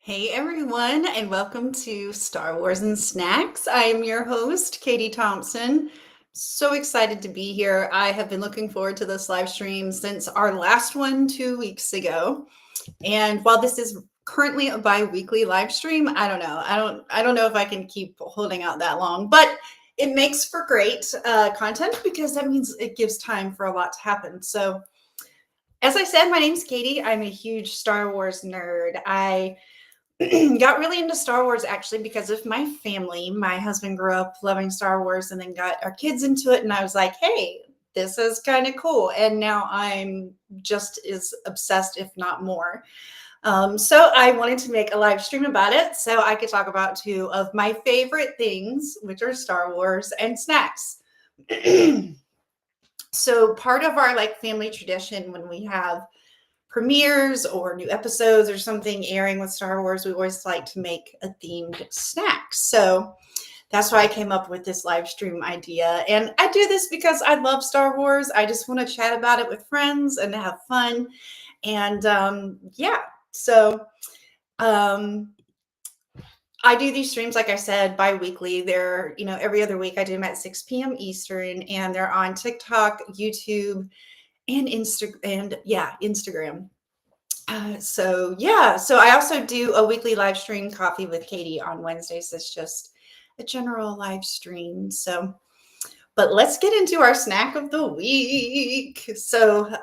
Hey everyone, and welcome to Star Wars and Snacks. I am your host, Katie Thompson. So excited to be here. I have been looking forward to this live stream since our last one 2 weeks ago. And while this is currently a bi-weekly live stream, I don't know. I don't know if I can keep holding out that long, but it makes for great content because that means it gives time for a lot to happen. So, as I said, my name's Katie. I'm a huge Star Wars nerd. I got really into Star Wars actually because of my family. My husband grew up loving Star Wars and then got our kids into it. And I was like, hey, this is kind of cool. And now I'm just as obsessed, if not more. So I wanted to make a live stream about it so I could talk about two of my favorite things, which are Star Wars and snacks. So part of our family tradition when we have premieres or new episodes or something airing with Star Wars, we always like to make a themed snack. So that's why I came up with this live stream idea. And I do this because I love Star Wars. I just want to chat about it with friends and have fun. And so I do these streams, like I said, bi-weekly. They're, every other week I do them at 6 p.m. Eastern, and they're on TikTok, YouTube, and Instagram. So I also do a weekly live stream, Coffee with Katie, on Wednesdays. It's just a general live stream. But let's get into our snack of the week. So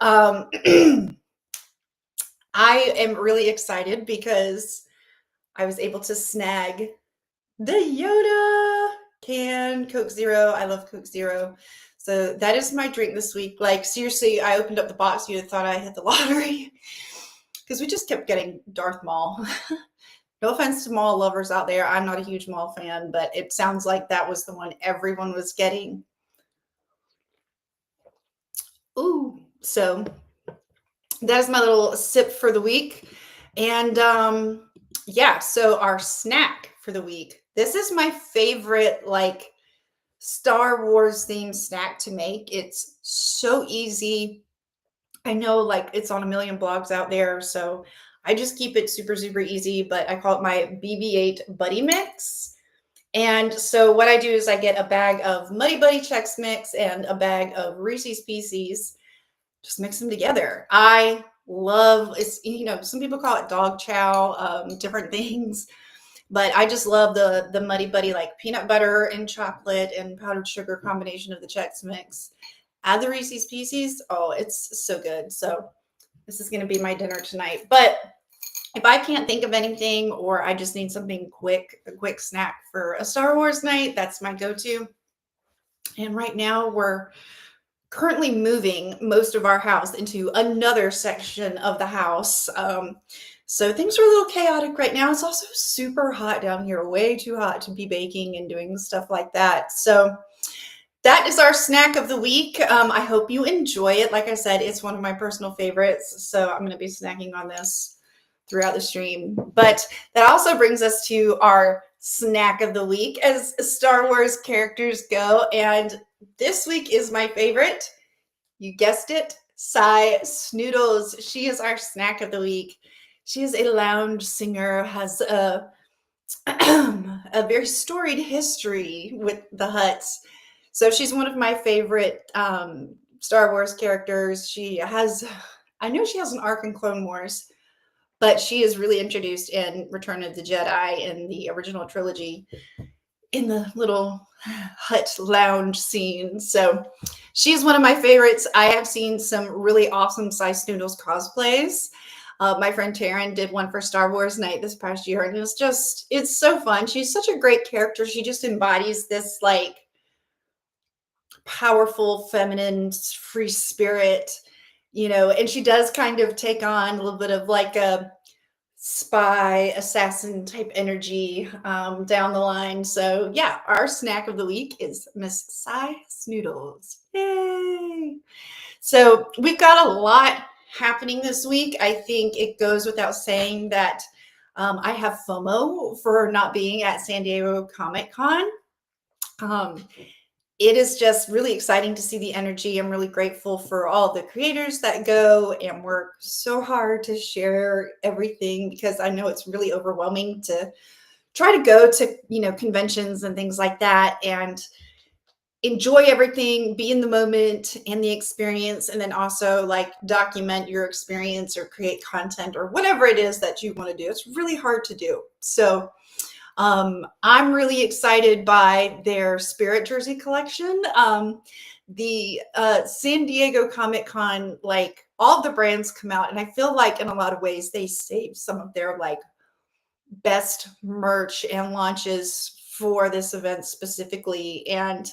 I am really excited because I was able to snag the Yoda can Coke Zero. I love Coke Zero. So that is my drink this week. Like, seriously, I opened up the box. You'd have thought I hit the lottery because we just kept getting Darth Maul. No offense to Maul lovers out there. I'm not a huge Maul fan, but it sounds like that was the one everyone was getting. Ooh, so that is my little sip for the week. And so our snack for the week. This is my favorite, Star Wars themed snack to make. It's so easy. I know it's on a million blogs out there, so I just keep it super, super easy, but I call it my BB-8 Buddy Mix. And so what I do is I get a bag of Muddy Buddy Chex Mix and a bag of Reese's Pieces, just mix them together. I love it's, some people call it dog chow, different things. But I just love the Muddy Buddy, peanut butter and chocolate and powdered sugar combination of the Chex Mix. Add the Reese's Pieces. Oh, it's so good. So this is going to be my dinner tonight. But if I can't think of anything or I just need something quick, a quick snack for a Star Wars night, that's my go-to. And right now we're currently moving most of our house into another section of the house. So things are a little chaotic right now. It's also super hot down here, way too hot to be baking and doing stuff like that. So that is our snack of the week. I hope you enjoy it. Like I said, it's one of my personal favorites. So I'm going to be snacking on this throughout the stream. But that also brings us to our snack of the week as Star Wars characters go. And this week is my favorite. You guessed it, Sai Snoodles. She is our snack of the week. She is a lounge singer, has a very storied history with the Hutts. So she's one of my favorite Star Wars characters. I know she has an arc in Clone Wars, but she is really introduced in Return of the Jedi in the original trilogy in the little Hutt lounge scene. So she's one of my favorites. I have seen some really awesome Sai Snoodles cosplays. My friend Taryn did one for Star Wars Night this past year, and it's so fun. She's such a great character. She just embodies this powerful, feminine, free spirit, and she does kind of take on a little bit of a spy assassin type energy down the line. So yeah, our snack of the week is Miss Sai Snoodles. Yay! So we've got a lot happening this week. I think it goes without saying that I have FOMO for not being at San Diego Comic Con. it is just really exciting to see the energy. I'm really grateful for all the creators that go and work so hard to share everything, because I know it's really overwhelming to try to go to, conventions and things like that and enjoy everything, be in the moment and the experience, and then also like document your experience or create content or whatever it is that you want to do. It's really hard to do. So I'm really excited by their Spirit jersey collection. The San Diego Comic Con, like all of the brands come out, and I feel like in a lot of ways they save some of their like best merch and launches for this event specifically. And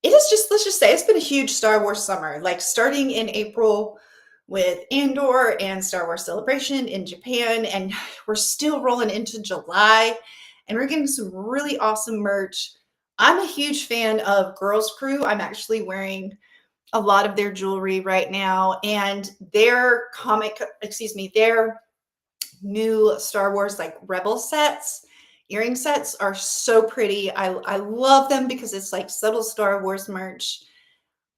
it is just, let's just say it's been a huge Star Wars summer, like starting in April with Andor and Star Wars Celebration in Japan. And we're still rolling into July, and we're getting some really awesome merch. I'm a huge fan of Girls Crew. I'm actually wearing a lot of their jewelry right now, and their their new Star Wars like Rebel sets, earring sets are so pretty. I love them because it's like subtle Star Wars merch,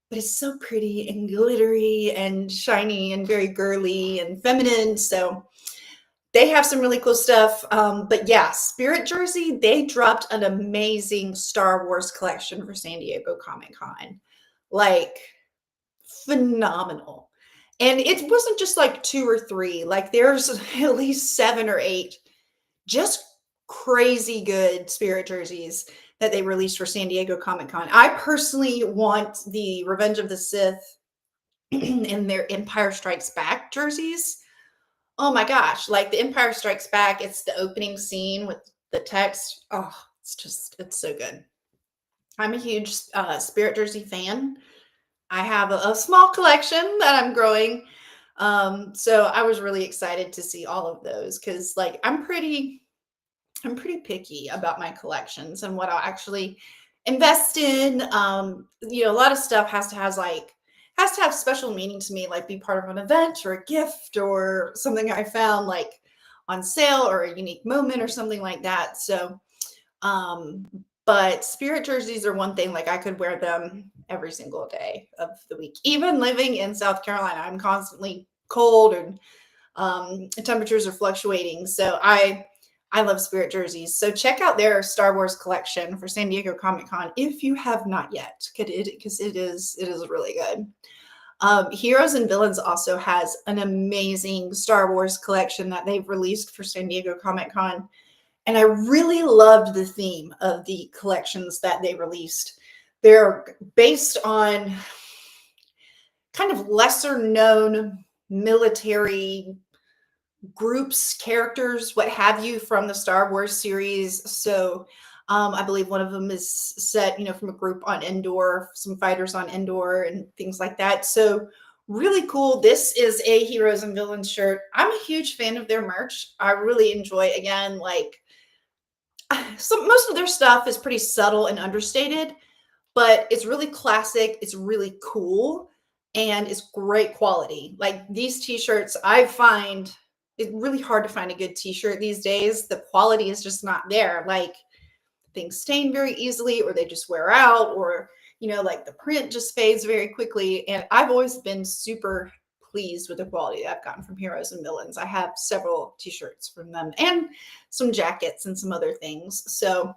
but it's so pretty and glittery and shiny and very girly and feminine. So they have some really cool stuff. But yeah, Spirit Jersey, they dropped an amazing Star Wars collection for San Diego Comic Con. Like, phenomenal. And it wasn't just like 2 or 3, like there's at least 7 or 8 just crazy good Spirit jerseys that they released for San Diego Comic Con. I personally want the Revenge of the Sith and their Empire Strikes Back jerseys. Oh my gosh, like the Empire Strikes Back, it's the opening scene with the text. Oh, it's so good. I'm a huge Spirit jersey fan. I have a small collection that I'm growing. So I was really excited to see all of those, because like I'm pretty picky about my collections and what I'll actually invest in. A lot of stuff has to have special meaning to me, like be part of an event or a gift or something I found like on sale or a unique moment or something like that. So but Spirit jerseys are one thing, like I could wear them every single day of the week. Even living in South Carolina, I'm constantly cold, and temperatures are fluctuating. So I love Spirit jerseys. So check out their Star Wars collection for San Diego Comic Con if you have not yet, because it is really good. Heroes and Villains also has an amazing Star Wars collection that they've released for San Diego Comic Con. And I really loved the theme of the collections that they released. They're based on kind of lesser known military groups, characters, what have you, from the Star Wars series. So I believe one of them is set, from a group on Endor, some fighters on Endor and things like that. So really cool. This is a Heroes and Villains shirt. I'm a huge fan of their merch. I really enjoy, again, like, so most of their stuff is pretty subtle and understated, but it's really classic. It's really cool, and it's great quality. Like these t-shirts, I find it's really hard to find a good t-shirt these days. The quality is just not there. Like things stain very easily, or they just wear out, or like the print just fades very quickly. And I've always been super pleased with the quality that I've gotten from Heroes and Villains. I have several t-shirts from them and some jackets and some other things. So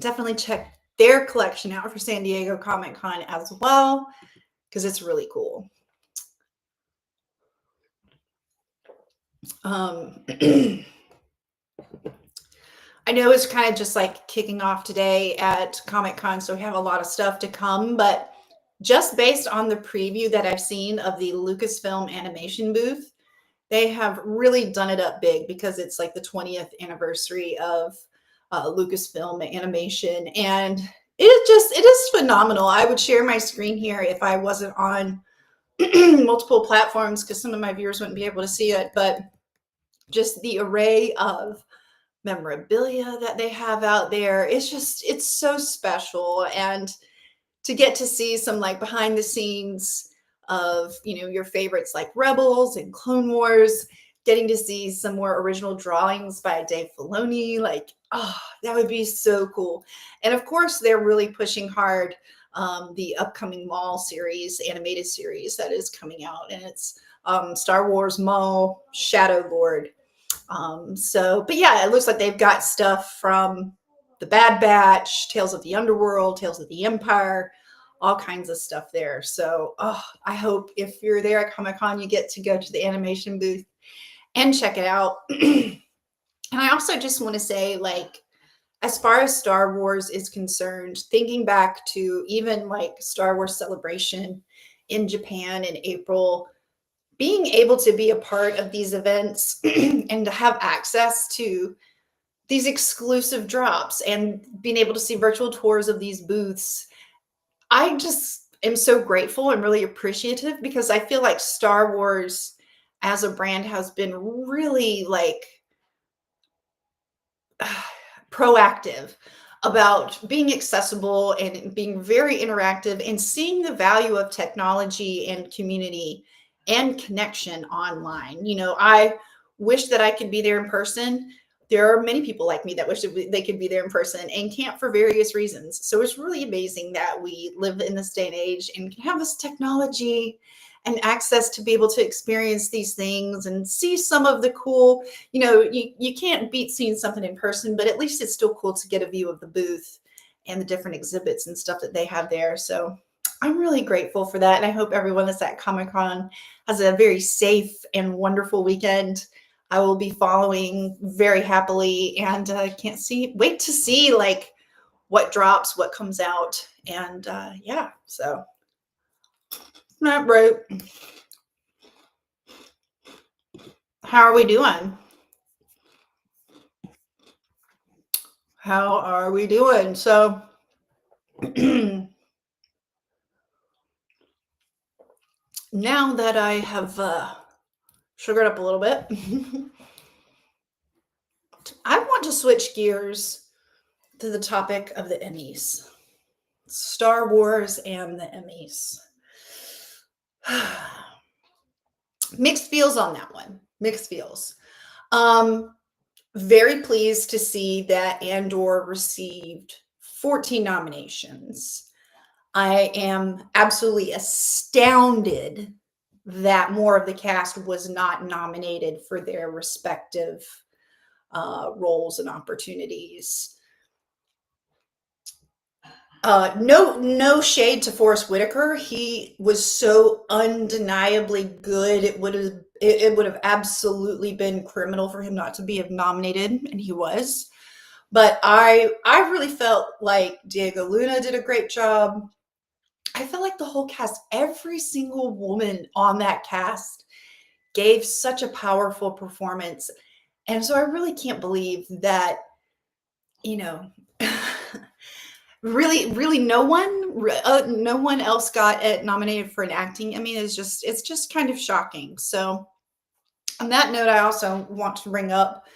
definitely check their collection out for San Diego Comic Con as well, because it's really cool. I know it's kind of just like kicking off today at Comic Con, so we have a lot of stuff to come, but just based on the preview that I've seen of the Lucasfilm animation booth, they have really done it up big, because it's like the 20th anniversary of Lucasfilm animation, and it is phenomenal. I would share my screen here if I wasn't on multiple platforms, because some of my viewers wouldn't be able to see it, but just the array of memorabilia that they have out there, it's so special. And to get to see some like behind the scenes of your favorites like Rebels and Clone Wars, getting to see some more original drawings by Dave Filoni, like, oh, that would be so cool. And of course they're really pushing hard the upcoming Maul series, animated series that is coming out, and it's Star Wars Maul Shadow Lord. But yeah, it looks like they've got stuff from the Bad Batch, Tales of the Underworld, Tales of the Empire, all kinds of stuff there. So I hope if you're there at Comic-Con, you get to go to the animation booth and check it out. And I also just want to say, like, as far as Star Wars is concerned, thinking back to even like Star Wars Celebration in Japan in April, being able to be a part of these events and to have access to these exclusive drops and being able to see virtual tours of these booths, I just am so grateful and really appreciative, because I feel like Star Wars as a brand has been really like proactive about being accessible and being very interactive and seeing the value of technology and community and connection online. You know, I wish that I could be there in person. There are many people like me that wish that they could be there in person and can't for various reasons. So it's really amazing that we live in this day and age and can have this technology and access to be able to experience these things and see some of the cool, you know, you can't beat seeing something in person, but at least it's still cool to get a view of the booth and the different exhibits and stuff that they have there. So I'm really grateful for that. And I hope everyone that's at Comic-Con has a very safe and wonderful weekend. I will be following very happily, and can't wait to see like what drops, what comes out. And yeah, so not right. How are we doing? How are we doing? So now that I have sugared up a little bit, I want to switch gears to the topic of the Emmys. Star Wars and the Emmys. Mixed feels on that one. Mixed feels. Very pleased to see that Andor received 14 nominations. I am absolutely astounded that more of the cast was not nominated for their respective roles and opportunities. No shade to Forrest Whitaker. He was so undeniably good. It would have absolutely been criminal for him not to be nominated, and he was. But I really felt like Diego Luna did a great job. I felt like the whole cast, every single woman on that cast gave such a powerful performance. And so I really can't believe that, you know, really no one else got nominated for an acting. I mean, it's just kind of shocking. So on that note, I also want to bring up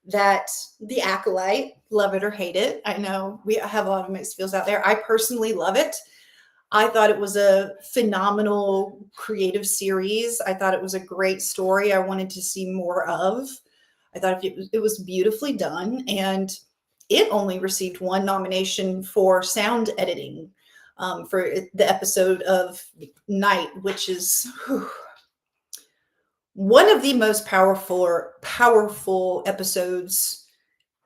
that The Acolyte, love it or hate it. I know we have a lot of mixed feels out there. I personally love it. I thought it was a phenomenal creative series. I thought it was a great story I wanted to see more of. I thought it was beautifully done, and it only received one nomination for sound editing for the episode of Night, which is one of the most powerful episodes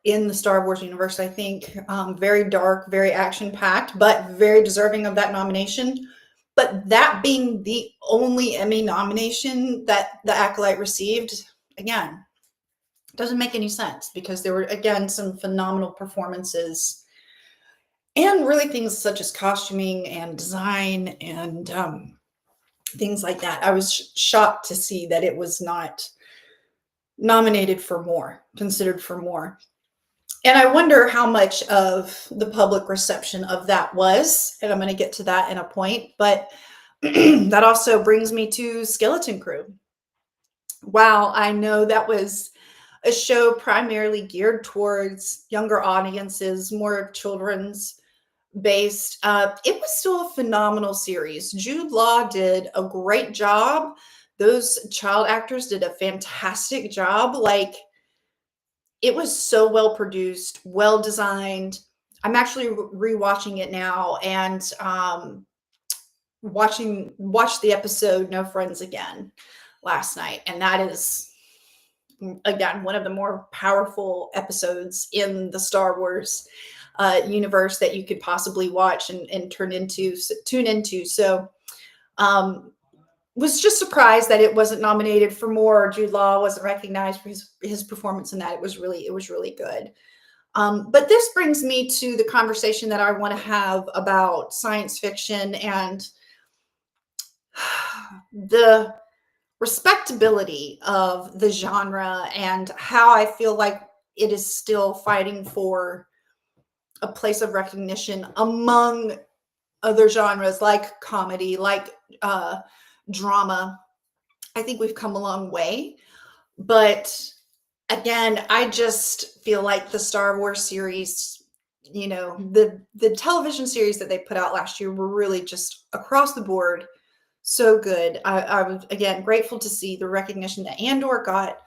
in the Star Wars universe, I think. Very dark, very action-packed, but very deserving of that nomination. But that being the only Emmy nomination that The Acolyte received, again, doesn't make any sense, because there were, again, some phenomenal performances and really things such as costuming and design and things like that. I was shocked to see that it was not nominated for more, considered for more. And I wonder how much of the public reception of that was, and I'm going to get to that in a point, but that also brings me to Skeleton Crew. While I know that was a show primarily geared towards younger audiences, more children's based, it was still a phenomenal series. Jude Law did a great job. Those child actors did a fantastic job. Like, it was so well produced, well designed. I'm actually rewatching it now and watched the episode No Friends Again last night, and that is again one of the more powerful episodes in the Star Wars universe that you could possibly watch and tune into. So was just surprised that it wasn't nominated for more. Jude Law wasn't recognized for his performance in that. It was really good. But this brings me to the conversation that I want to have about science fiction and the respectability of the genre and how I feel like it is still fighting for a place of recognition among other genres like comedy, like drama. I think we've come a long way. But again, I just feel like the Star Wars series, the television series that they put out last year were really just across the board so good. I was again grateful to see the recognition that Andor got,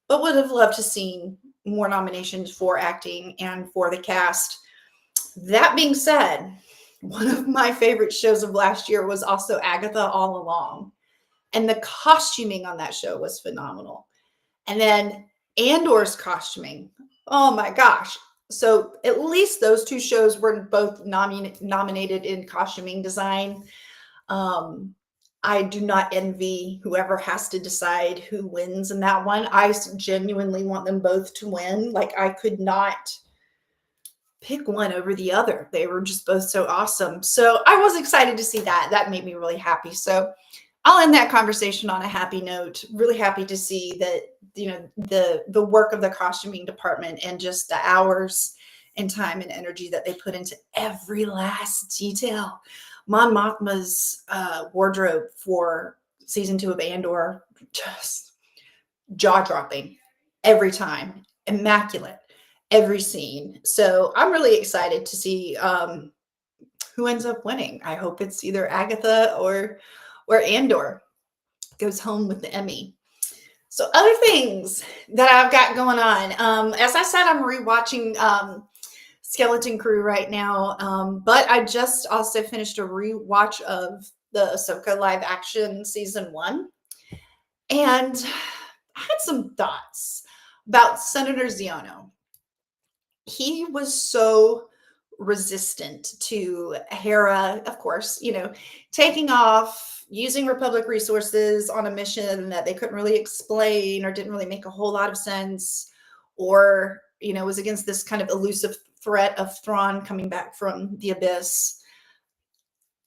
but would have loved to seen more nominations for acting and for the cast. That being said, one of my favorite shows of last year was also Agatha All Along, and the costuming on that show was phenomenal. And then Andor's costuming, oh my gosh. So at least those two shows were both nominated in costuming design. I do not envy whoever has to decide who wins in that one. I genuinely want them both to win. Like, I could not pick one over the other. They were just both so awesome. So I was excited to see that. That made me really happy. So I'll end that conversation on a happy note. Really happy to see that, the work of the costuming department and just the hours and time and energy that they put into every last detail. Mon Mothma's wardrobe for season 2 of Andor, just jaw-dropping every time, immaculate, every scene. So I'm really excited to see who ends up winning. I hope it's either Agatha or Andor goes home with the Emmy. So other things that I've got going on. As I said, I'm rewatching Skeleton Crew right now, but I just also finished a rewatch of the Ahsoka live action season 1, and I had some thoughts about Senator Ziono. He was so resistant to Hera, of course, taking off, using Republic resources on a mission that they couldn't really explain or didn't really make a whole lot of sense, or, was against this kind of elusive threat of Thrawn coming back from the abyss.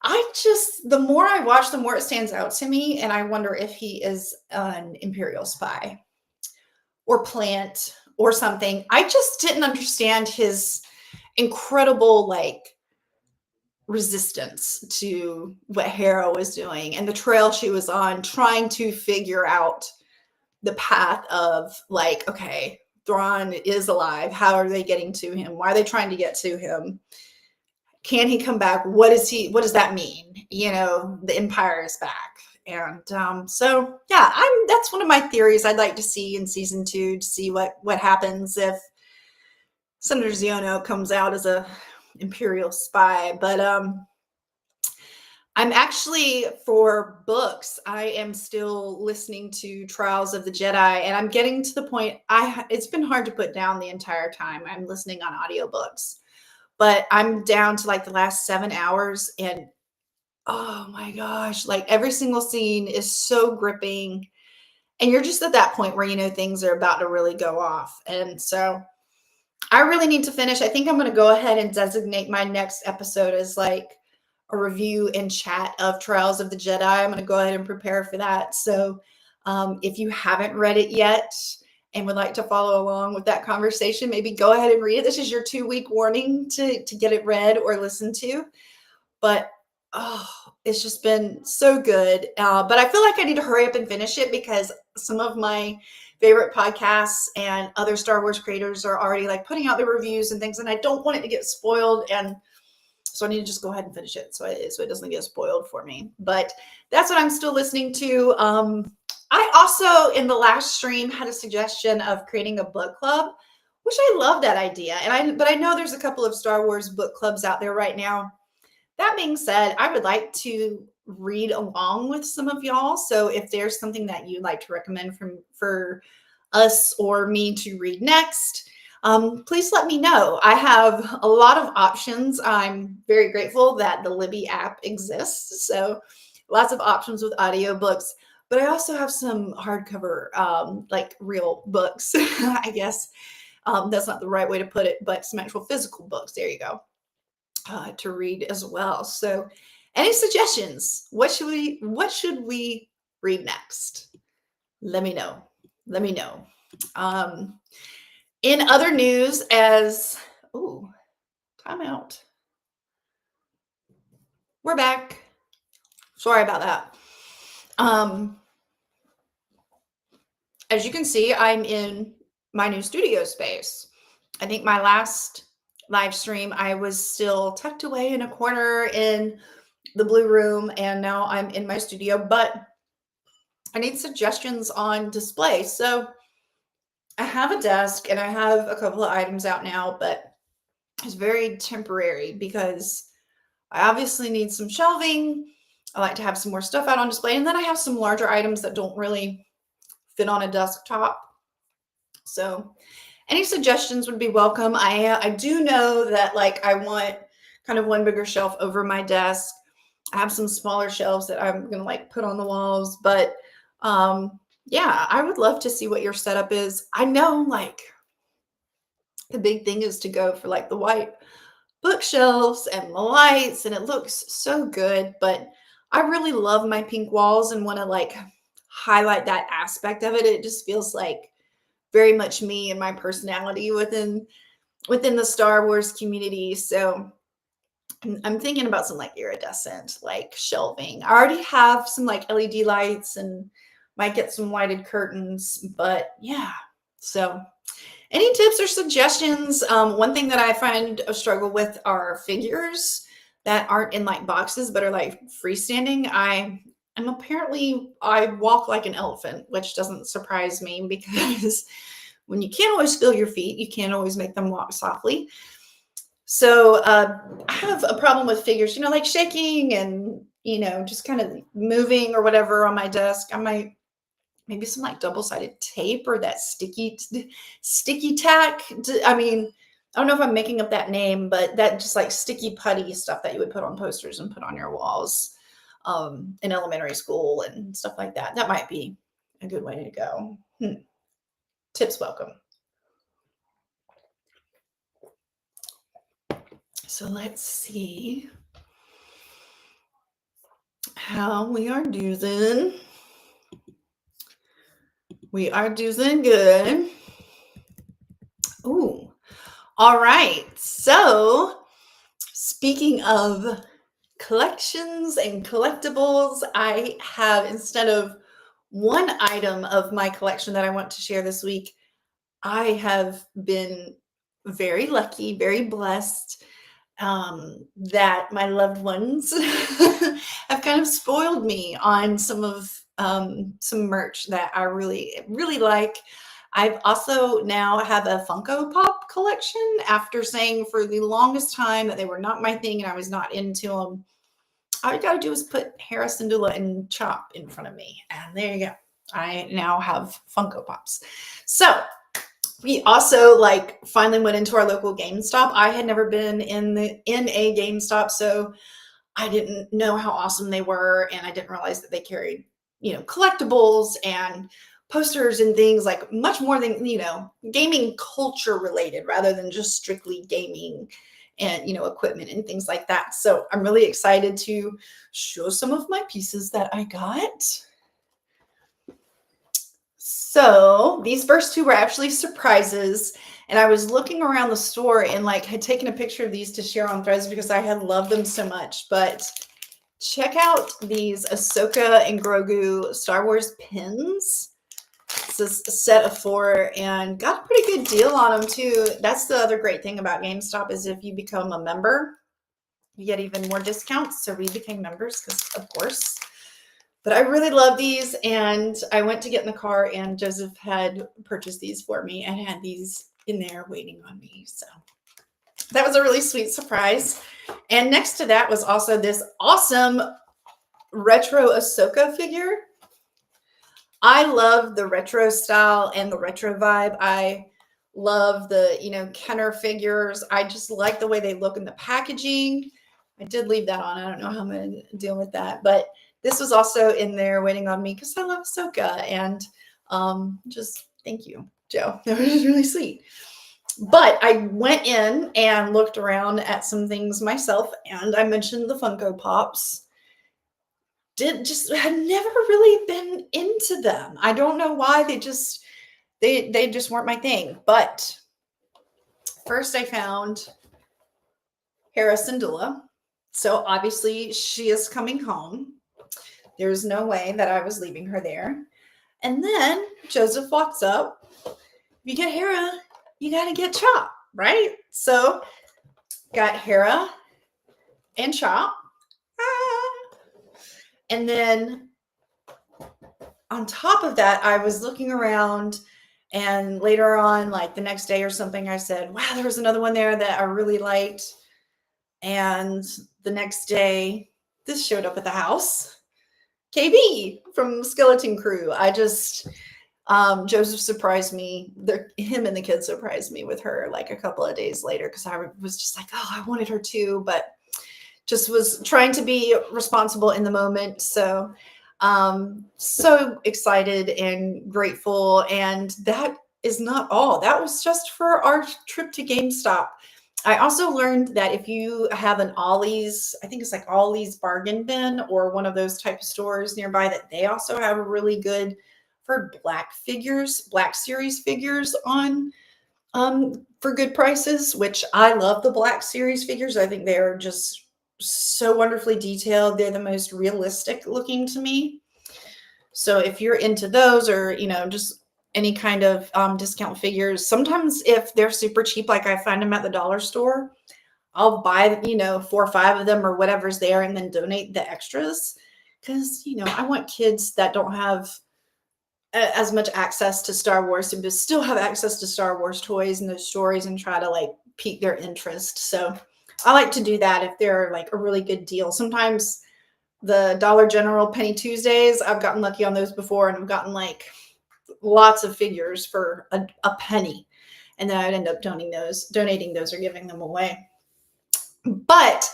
The more I watch, the more it stands out to me, and I wonder if he is an Imperial spy or plant or something. I just didn't understand his incredible, resistance to what Hera was doing and the trail she was on, trying to figure out the path of, okay, Thrawn is alive. How are they getting to him? Why are they trying to get to him? Can he come back? What does that mean? The Empire is back. And so, yeah, that's one of my theories I'd like to see in season 2, to see what happens if Senator Ziono comes out as a Imperial spy. But I'm actually, for books, I am still listening to Trials of the Jedi, and I'm getting to the point, it's been hard to put down the entire time. I'm listening on audiobooks, but I'm down to the last 7 hours, and oh my gosh, every single scene is so gripping, and you're just at that point where, things are about to really go off. And so I really need to finish. I think I'm going to go ahead and designate my next episode as a review and chat of Trials of the Jedi. I'm going to go ahead and prepare for that. So if you haven't read it yet and would like to follow along with that conversation, maybe go ahead and read it. This is your 2-week warning to get it read or listened to. But it's just been so good. But I feel like I need to hurry up and finish it, because some of my favorite podcasts and other Star Wars creators are already putting out their reviews and things, and I don't want it to get spoiled. And so I need to just go ahead and finish it so it doesn't get spoiled for me. But that's what I'm still listening to. I also, in the last stream, had a suggestion of creating a book club which I love that idea. But I know there's a couple of Star Wars book clubs out there right now. That being said, I would like to read along with some of y'all. So if there's something that you'd like to recommend for us or me to read next, please let me know. I have a lot of options. I'm very grateful that the Libby app exists. So lots of options with audiobooks. But I also have some hardcover, like real books, I guess. That's not the right way to put it, but some actual physical books. There you go. To read as well. So any suggestions? What should we read next? Let me know. Let me know. In other news, time out. We're back. Sorry about that. As you can see, I'm in my new studio space. I think my last live stream, I was still tucked away in a corner in the blue room, and now I'm in my studio, but I need suggestions on display. So I have a desk and I have a couple of items out now, but it's very temporary because I obviously need some shelving. I like to have some more stuff out on display, and then I have some larger items that don't really fit on a desktop. So any suggestions would be welcome. I do know that like I want kind of one bigger shelf over my desk. I have some smaller shelves that I'm going to like put on the walls, but yeah, I would love to see what your setup is. I know like the big thing is to go for like the white bookshelves and the lights, and it looks so good, but I really love my pink walls and want to like highlight that aspect of it. It just feels like very much me and my personality within the Star Wars community. So I'm thinking about some like iridescent like shelving. I already have some like LED lights and might get some lighted curtains, but yeah. So any tips or suggestions? One thing that I find a struggle with are figures that aren't in like boxes but are like freestanding. I walk like an elephant, which doesn't surprise me because when you can't always feel your feet, you can't always make them walk softly. So I have a problem with figures, like shaking and, just kind of moving or whatever on my desk. I might maybe some like double-sided tape or that sticky tack. I mean, I don't know if I'm making up that name, but that just like sticky putty stuff that you would put on posters and put on your walls in elementary school and stuff like that. That might be a good way to go. Tips welcome. So let's see how we are doing. We are doing good. Ooh. All right. So speaking of collections and collectibles, I have, instead of one item of my collection that I want to share this week, I have been very lucky, very blessed that my loved ones have kind of spoiled me on some merch that I really, really like. I've also now have a Funko Pop collection after saying for the longest time that they were not my thing and I was not into them. All you got to do is put Hera Syndulla and Chop in front of me. And there you go. I now have Funko Pops. So we also like finally went into our local GameStop. I had never been in a GameStop, so I didn't know how awesome they were, and I didn't realize that they carried, collectibles and posters and things like much more than, gaming culture related rather than just strictly gaming and, equipment and things like that. So I'm really excited to show some of my pieces that I got. So these first two were actually surprises. And I was looking around the store and like had taken a picture of these to share on Threads because I had loved them so much. But check out these Ahsoka and Grogu Star Wars pins. This is a set of 4 and got a pretty good deal on them too. That's the other great thing about GameStop is if you become a member, you get even more discounts. So we became members because of course. But I really love these, and I went to get in the car and Joseph had purchased these for me and had these in there waiting on me. So that was a really sweet surprise. And next to that was also this awesome retro Ahsoka figure. I love the retro style and the retro vibe. I love the, Kenner figures. I just like the way they look in the packaging. I did leave that on. I don't know how I'm going to deal with that. But this was also in there waiting on me because I love Ahsoka. And just thank you, Joe. That was really sweet. But I went in and looked around at some things myself. And I mentioned the Funko Pops. Had never really been into them. I don't know why. They just weren't my thing. But first I found Hera Syndulla. So obviously she is coming home. There's no way that I was leaving her there. And then Joseph walks up. If you get Hera, you got to get Chop, right? So got Hera and Chop. And then on top of that, I was looking around, and later on, like the next day or something, I said, wow, there was another one there that I really liked. And the next day, this showed up at the house. KB from Skeleton Crew. Joseph surprised me. Him and the kids surprised me with her like a couple of days later because I was just like, oh, I wanted her too, but just was trying to be responsible in the moment. So so excited and grateful. And that is not all. That was just for our trip to GameStop. I also learned that if you have an Ollie's, I think it's like Ollie's Bargain Bin or one of those type of stores nearby, that they also have a really good for Black Series figures on for good prices, which I love the Black Series figures. I think they are just so wonderfully detailed. They're the most realistic looking to me. So if you're into those, or just any kind of discount figures, sometimes if they're super cheap, like I find them at the dollar store, I'll buy 4 or 5 of them or whatever's there and then donate the extras, because I want kids that don't have as much access to Star Wars to still have access to Star Wars toys and those stories, and try to like pique their interest. So I like to do that if they're like a really good deal. Sometimes the Dollar General Penny Tuesdays, I've gotten lucky on those before, and I've gotten like lots of figures for a penny, and then I'd end up donating those or giving them away. But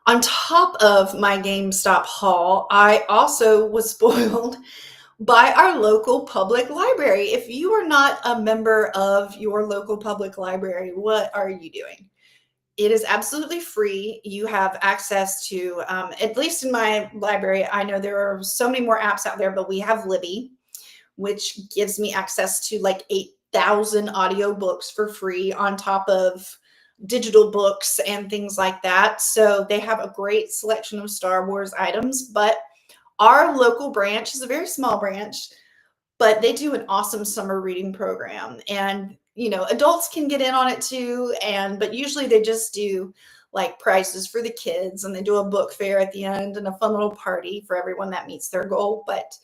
on top of my GameStop haul, I also was spoiled by our local public library. If you are not a member of your local public library, what are you doing? It is absolutely free. You have access to, at least in my library, I know there are so many more apps out there, but we have Libby, which gives me access to like 8,000 audiobooks for free on top of digital books and things like that. So they have a great selection of Star Wars items, but our local branch is a very small branch, but they do an awesome summer reading program. And adults can get in on it too. But usually they just do like prizes for the kids, and they do a book fair at the end and a fun little party for everyone that meets their goal. But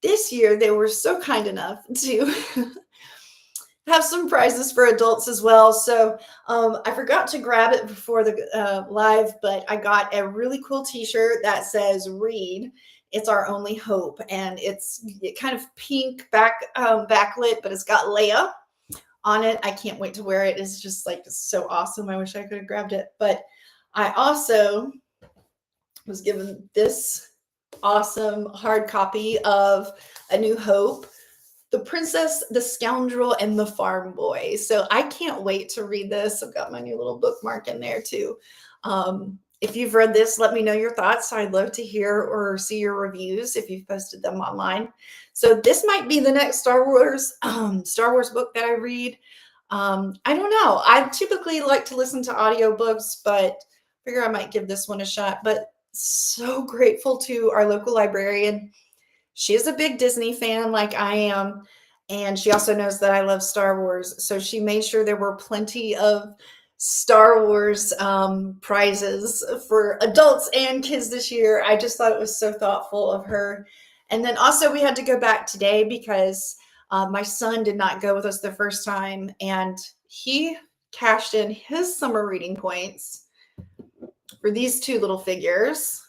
this year they were so kind enough to have some prizes for adults as well. So I forgot to grab it before the live, but I got a really cool t-shirt that says "Read. It's our only hope," and it's kind of pink backlit, but it's got Leia on it. I can't wait to wear it. It's just like so awesome. I wish I could have grabbed it. But I also was given this awesome hard copy of A New Hope, The Princess, the Scoundrel, and the Farm Boy. So I can't wait to read this. I've got my new little bookmark in there too. If you've read this, let me know your thoughts. I'd love to hear or see your reviews if you've posted them online. So this might be the next Star Wars book that I read. I don't know. I typically like to listen to audiobooks, but I figure I might give this one a shot. But so grateful to our local librarian. She is a big Disney fan like I am, and she also knows that I love Star Wars. So she made sure there were plenty of Star Wars prizes for adults and kids this year. I just thought it was so thoughtful of her. And then also we had to go back today because My son did not go with us the first time, and he cashed in his summer reading points for these two little figures.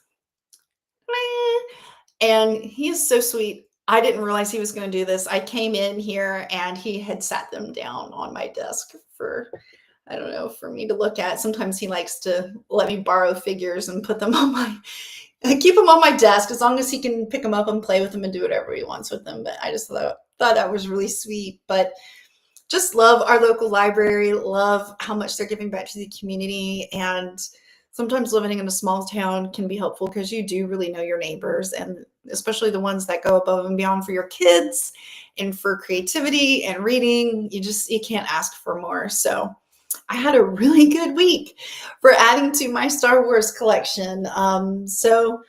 And he is so sweet. I didn't realize he was going to do this. I came in here and he had sat them down on my desk for, I don't know, for me to look at. Sometimes he likes to let me borrow figures and put them on my, keep them on my desk as long as he can pick them up and play with them and do whatever he wants with them. But I just thought that was really sweet. But just love our local library, love how much they're giving back to the community. And sometimes living in a small town can be helpful because you do really know your neighbors, and especially the ones that go above and beyond for your kids and for creativity and reading. You can't ask for more. So I had a really good week for adding to my Star Wars collection. So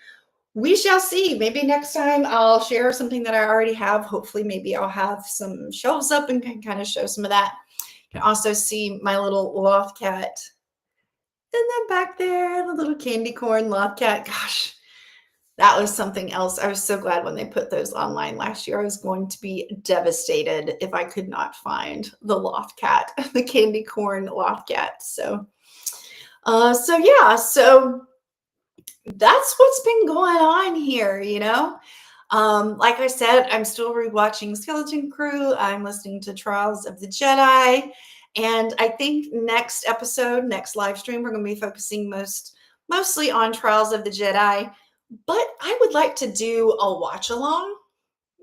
we shall see. Maybe next time I'll share something that I already have. Hopefully, maybe I'll have some shelves up and can kind of show some of that. You can also see my little loft cat. And then back there, the little candy corn loft cat. Gosh, that was something else. I was so glad when they put those online last year. I was going to be devastated if I could not find the loft cat, the candy corn loft cat. So yeah, so that's what's been going on here, Like I said, I'm still rewatching Skeleton Crew. I'm listening to Trials of the Jedi. And I think next live stream, we're going to be focusing mostly on Trials of the Jedi. But I would like to do a watch along.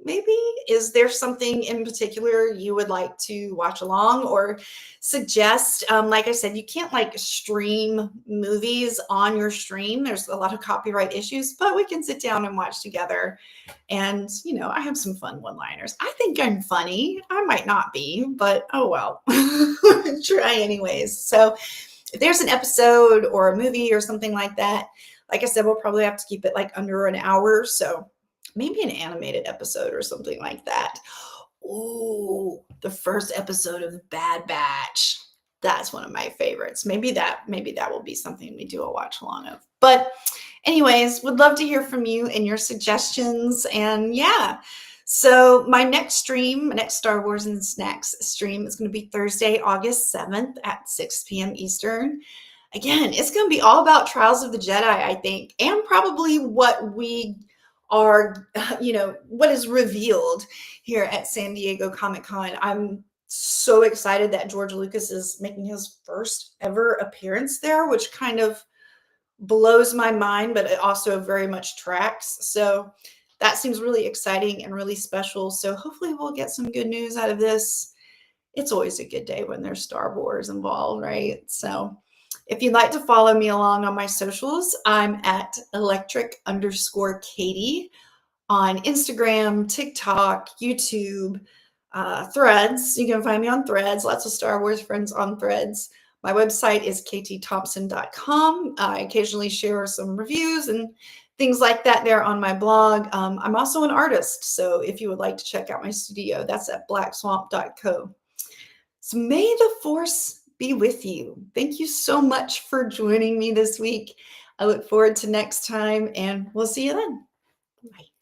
Maybe is there something in particular you would like to watch along or suggest? Like I said, you can't stream movies on your stream. There's a lot of copyright issues, but we can sit down and watch together. And, I have some fun one-liners. I think I'm funny. I might not be, but oh well. Try anyways. So if there's an episode or a movie or something like that, like I said, we'll probably have to keep it under an hour. So maybe an animated episode or something like that. Oh, the first episode of Bad Batch. That's one of my favorites. Maybe that will be something we do a watch along of. But anyways, would love to hear from you and your suggestions. And yeah, so my next Star Wars and Snacks stream is going to be Thursday, August 7th at 6 p.m. Eastern. Again, it's going to be all about Trials of the Jedi, I think, and probably what we are, what is revealed here at San Diego Comic-Con. I'm so excited that George Lucas is making his first ever appearance there, which kind of blows my mind, but it also very much tracks. So that seems really exciting and really special. So hopefully we'll get some good news out of this. It's always a good day when there's Star Wars involved, right? So if you'd like to follow me along on my socials, I'm at electric_Katie on Instagram, TikTok, YouTube, Threads. You can find me on Threads. Lots of Star Wars friends on Threads. My website is ktthompson.com. I occasionally share some reviews and things like that there on my blog. I'm also an artist, so if you would like to check out my studio, that's at blackswamp.co. So may the Force be with you. Thank you so much for joining me this week. I look forward to next time, and we'll see you then. Bye.